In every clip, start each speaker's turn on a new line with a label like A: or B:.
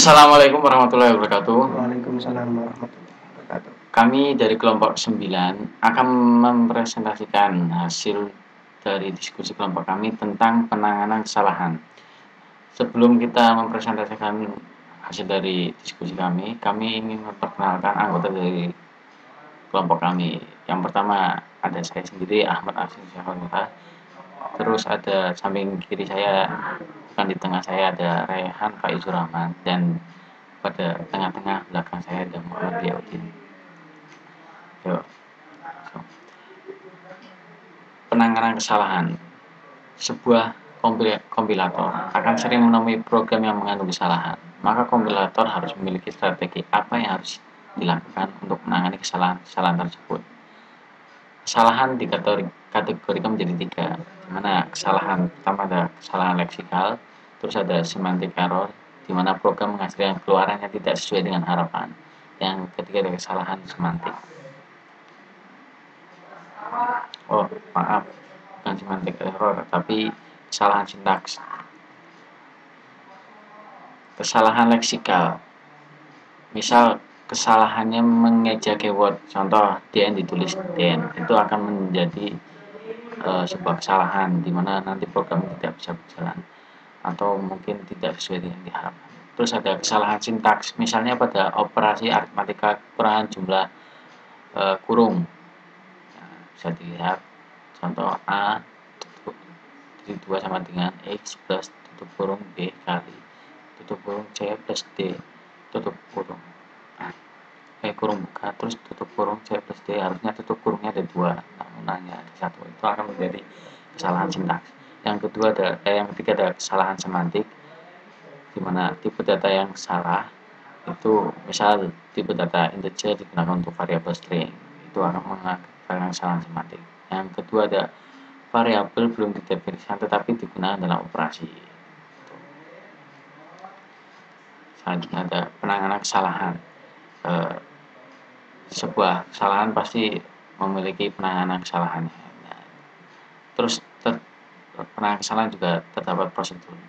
A: Assalamualaikum warahmatullahi wabarakatuh.
B: Waalaikumsalam warahmatullahi wabarakatuh.
A: Kami dari kelompok 9 akan mempresentasikan hasil dari diskusi kelompok kami tentang penanganan kesalahan. Sebelum kita mempresentasikan hasil dari diskusi kami ingin memperkenalkan anggota dari kelompok kami. Yang pertama ada saya sendiri, Ahmad Afsin Syahwanita. Terus ada samping kiri saya, bukan di tengah saya, ada Raihan Faizur Rahman, dan pada tengah-tengah belakang saya ada Muhammad Yaudin. Yuk. Penanganan kesalahan. Sebuah kompilator akan sering menemui program yang mengandung kesalahan. Maka kompilator harus memiliki strategi apa yang harus dilakukan untuk menangani kesalahan tersebut. Kesalahan dikategorikan menjadi 3, di mana kesalahan pertama ada kesalahan leksikal, terus ada semantic error, di mana program menghasilkan keluaran yang tidak sesuai dengan harapan. Yang ketiga ada kesalahan semantik. Oh, maaf, bukan semantic error, tapi kesalahan sintaks. Kesalahan leksikal. Misal kesalahannya mengeja keyword, contoh DN ditulis DN, itu akan menjadi sebuah kesalahan di mana nanti program tidak bisa berjalan atau mungkin tidak sesuai dengan diharapkan. Terus ada kesalahan sintaks, misalnya pada operasi aritmatika kekurangan jumlah kurung. Nah, bisa dilihat contoh A dari 2 sama dengan X plus tutup kurung B kali tutup kurung C plus D tutup kurung kurung buka terus tutup kurung C plus D, harusnya tutup kurungnya ada 2 namun hanya ada 1, itu akan menjadi kesalahan sintaks. Yang ketiga ada kesalahan semantik, di mana tipe data yang salah itu misal tipe data integer digunakan untuk variabel string, itu akan menghasilkan kesalahan semantik. Yang kedua ada variabel belum didefinisikan tetapi digunakan dalam operasi. Selanjutnya ada penanganan kesalahan. Sebuah kesalahan pasti memiliki penanganan kesalahannya. Terus penanganan kesalahan juga terdapat prosedur.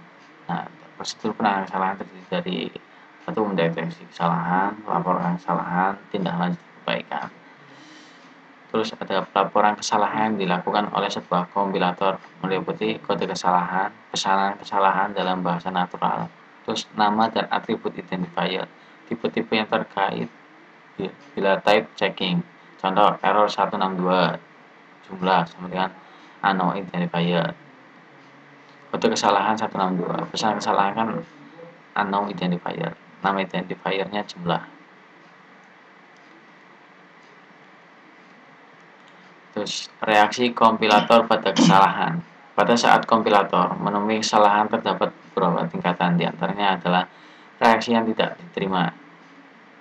A: Nah, prosedur penanganan kesalahan terdiri dari satu, mendeteksi kesalahan, melaporkan kesalahan, tindak lanjut perbaikan. Terus ada pelaporan kesalahan yang dilakukan oleh sebuah kompilator meliputi kode kesalahan, pesanan kesalahan dalam bahasa natural, terus nama dan atribut identifier, tipe-tipe yang terkait bila type checking, contoh error 162 jumlah sama dengan unknown identifier, kode kesalahan 162, pesanan kesalahan kan unknown identifier, nama identifiernya jumlah. Terus reaksi kompilator pada kesalahan. Pada saat kompilator menemui kesalahan terdapat beberapa tingkatan, diantaranya adalah reaksi yang tidak diterima,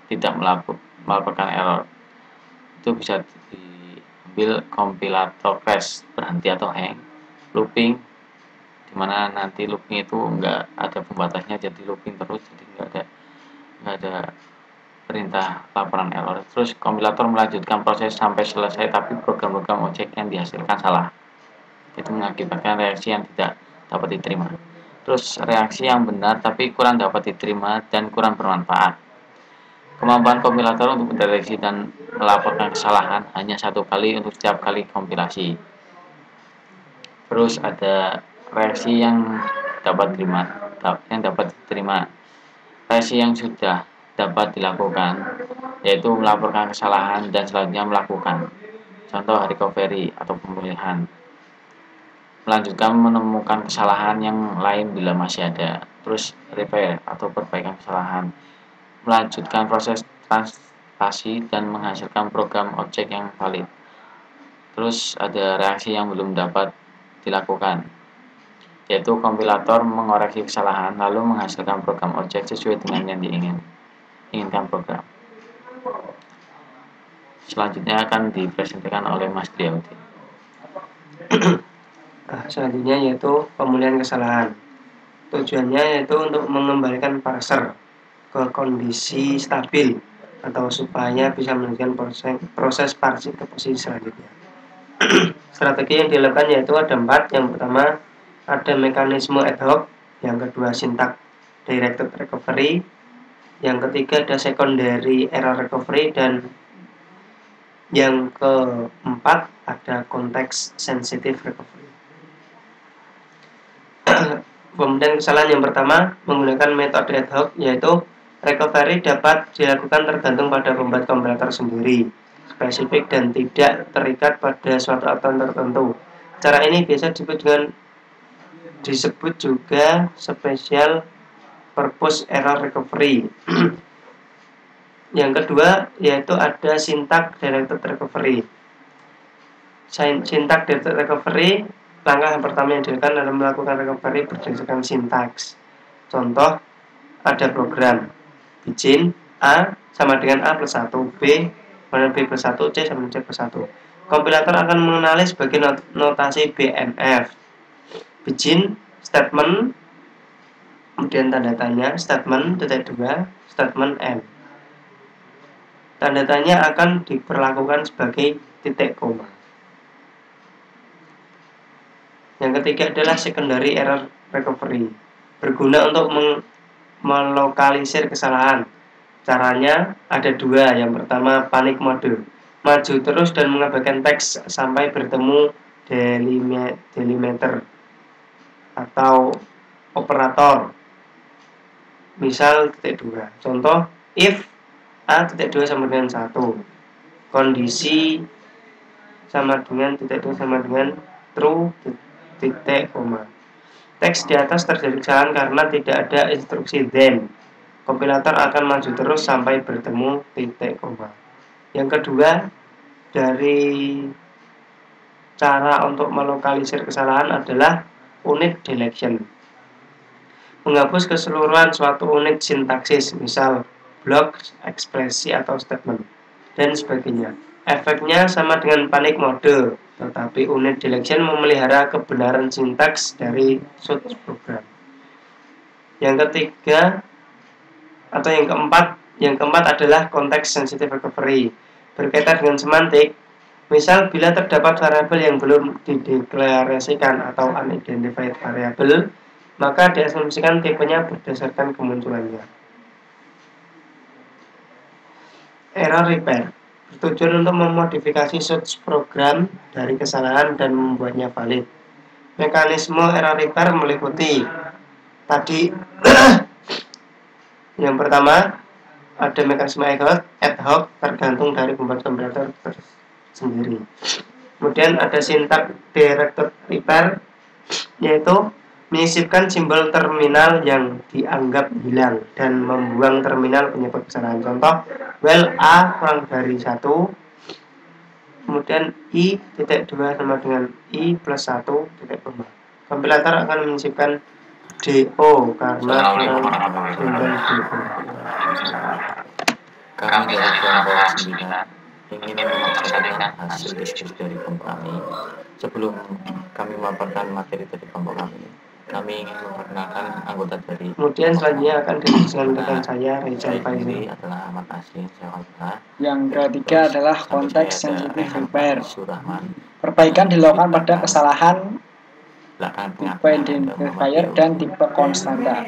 A: tidak melaporkan error. Itu bisa diambil kompilator crash, berhenti atau hang, looping, dimana nanti looping itu enggak ada pembatasnya, jadi looping terus, jadi enggak ada perintah laporan error. Terus kompilator melanjutkan proses sampai selesai tapi program-program objek yang dihasilkan salah, itu mengakibatkan reaksi yang tidak dapat diterima. Terus reaksi yang benar tapi kurang dapat diterima dan kurang bermanfaat. Kemampuan kompilator untuk mendeteksi dan melaporkan kesalahan hanya 1 kali untuk setiap kali kompilasi. Terus ada reaksi yang dapat diterima. Reaksi yang sudah dapat dilakukan yaitu melaporkan kesalahan dan selanjutnya melakukan, contoh recovery atau pemulihan, melanjutkan menemukan kesalahan yang lain bila masih ada, terus repair atau perbaikan kesalahan, melanjutkan proses translasi dan menghasilkan program objek yang valid. Terus ada reaksi yang belum dapat dilakukan, yaitu kompilator mengoreksi kesalahan lalu menghasilkan program objek sesuai dengan yang diinginkan program. Selanjutnya akan dipresentasikan oleh Mas Driaudi.
B: Selanjutnya yaitu pemulihan kesalahan. Tujuannya yaitu untuk mengembalikan parser ke kondisi stabil atau supaya bisa melanjutkan proses parsing ke posisi selanjutnya. Strategi yang dilakukan yaitu ada 4. Yang pertama ada mekanisme ad hoc, yang kedua syntax directed recovery, Yang ketiga ada secondary error recovery, dan yang keempat ada context sensitive recovery. Kemudian kesalahan yang pertama menggunakan metode ad hoc, yaitu recovery dapat dilakukan tergantung pada pembuat kompilator sendiri, spesifik dan tidak terikat pada suatu aturan tertentu. Cara ini biasa disebut juga special purpose error recovery. Yang kedua yaitu ada syntax directed recovery. Syntax directed recovery, langkah yang pertama yang dilakukan adalah melakukan recovery berdasarkan sintaks. Contoh, ada program bijin A sama dengan A plus 1, B sama B plus 1, C sama dengan C plus 1. Kompilator akan mengenali sebagai notasi BNF. Bijin statement, kemudian tanda tanya, statement titik 2, statement N. Tanda tanya akan diperlakukan sebagai titik koma. Yang ketiga adalah secondary error recovery, berguna untuk melokalisir kesalahan. Caranya ada dua. Yang pertama panic mode, maju terus dan mengabaikan teks sampai bertemu delimiter atau operator, misal titik 2. Contoh, if A titik 2 sama dengan 1, kondisi sama dengan titik 2 sama dengan true titik koma. Teks di atas terjadi kesalahan karena tidak ada instruksi then. Kompilator akan maju terus sampai bertemu titik koma. Yang kedua, dari cara untuk melokalisir kesalahan adalah unit deletion. Menghapus keseluruhan suatu unit sintaksis, misal blok, ekspresi, atau statement, dan sebagainya. Efeknya sama dengan panic mode, tetapi unit deletion memelihara kebenaran sintaks dari source program. Yang ketiga atau yang keempat adalah context sensitive recovery, berkaitan dengan semantik. Misal bila terdapat variabel yang belum dideklarasikan atau unidentified variable, maka diasumsikan tipenya berdasarkan kemunculannya. Error repair bertujuan untuk memodifikasi source program dari kesalahan dan membuatnya valid. Mekanisme error repair meliputi tadi yang pertama ada mekanisme ad hoc tergantung dari pembuat kompilator sendiri. Kemudian ada syntax directed repair, yaitu menyisipkan simbol terminal yang dianggap hilang dan membuang terminal penyebab kesalahan. Contoh, well A kurang dari 1, kemudian I titik 2 sama dengan I plus 1 titik koma. Kompilator akan menyisipkan DO karena kurang simbol DO.
A: Kami dari kelompok 9 ingin memaparkan hasil diskusi dari kelompok kami. Sebelum kami memaparkan materi dari kelompok kami ingin memperkenalkan anggota dari.
B: Kemudian selanjutnya akan didiskusikan dengan saya, Reza
A: Faizal. Adalah Ahmad Asin,
C: Yang ketiga adalah konteks sensitive repair. Perbaikan dilakukan pada kesalahan tipe identifier dan tipe konstanta.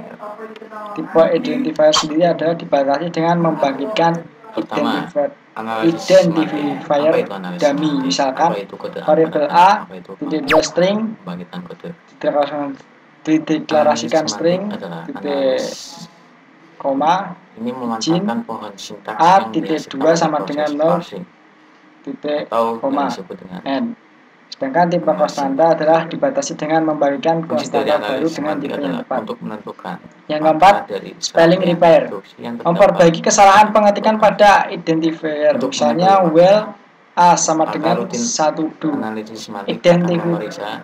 C: Tipe identifier sendiri adalah dibatasi dengan membangkitkan identifier dummy, misalkan variabel A titik string dideklarasikan string titik koma jin A titik 2 sama dengan 0 titik koma n. Sedangkan tipe konstanta adalah dibatasi dengan membagikan konstanta baru dengan tipe yang tepat. Yang keempat, spelling repair, memperbaiki kesalahan pengetikan pada identifier, misalnya well A sama dengan 1 do.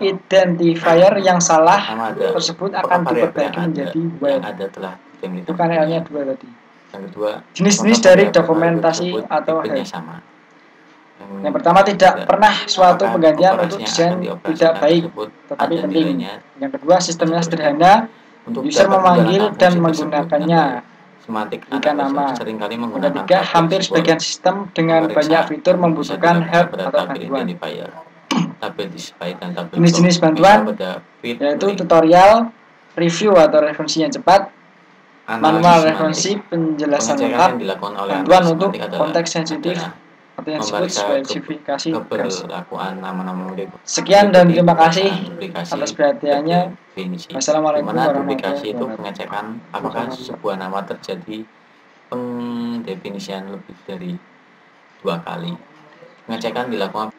C: Identifier yang salah tersebut akan diperbaiki menjadi well. Itu kan L-nya 2 tadi. Jenis-jenis dari dokumentasi atau help. Yang pertama, tidak pernah suatu penggantian untuk desain tidak baik tetapi penting. Yang kedua, sistemnya sederhana, user memanggil dan menggunakannya jika nama. Yang ketiga, hampir sebagian sistem dengan banyak fitur membutuhkan help atau bantuan. Jenis-jenis bantuan yaitu tutorial, review atau referensi yang cepat, Manual referensi penjelasan lengkap, bantuan untuk konteks sensitif atau yang disebut spesifikasi tugas. Sekian dan terima kasih atas perhatiannya. Wassalamualaikum warahmatullahi
A: itu pengecekan apakah sebuah nama terjadi pendefinisian lebih dari 2 kali. Pengecekan dilakukan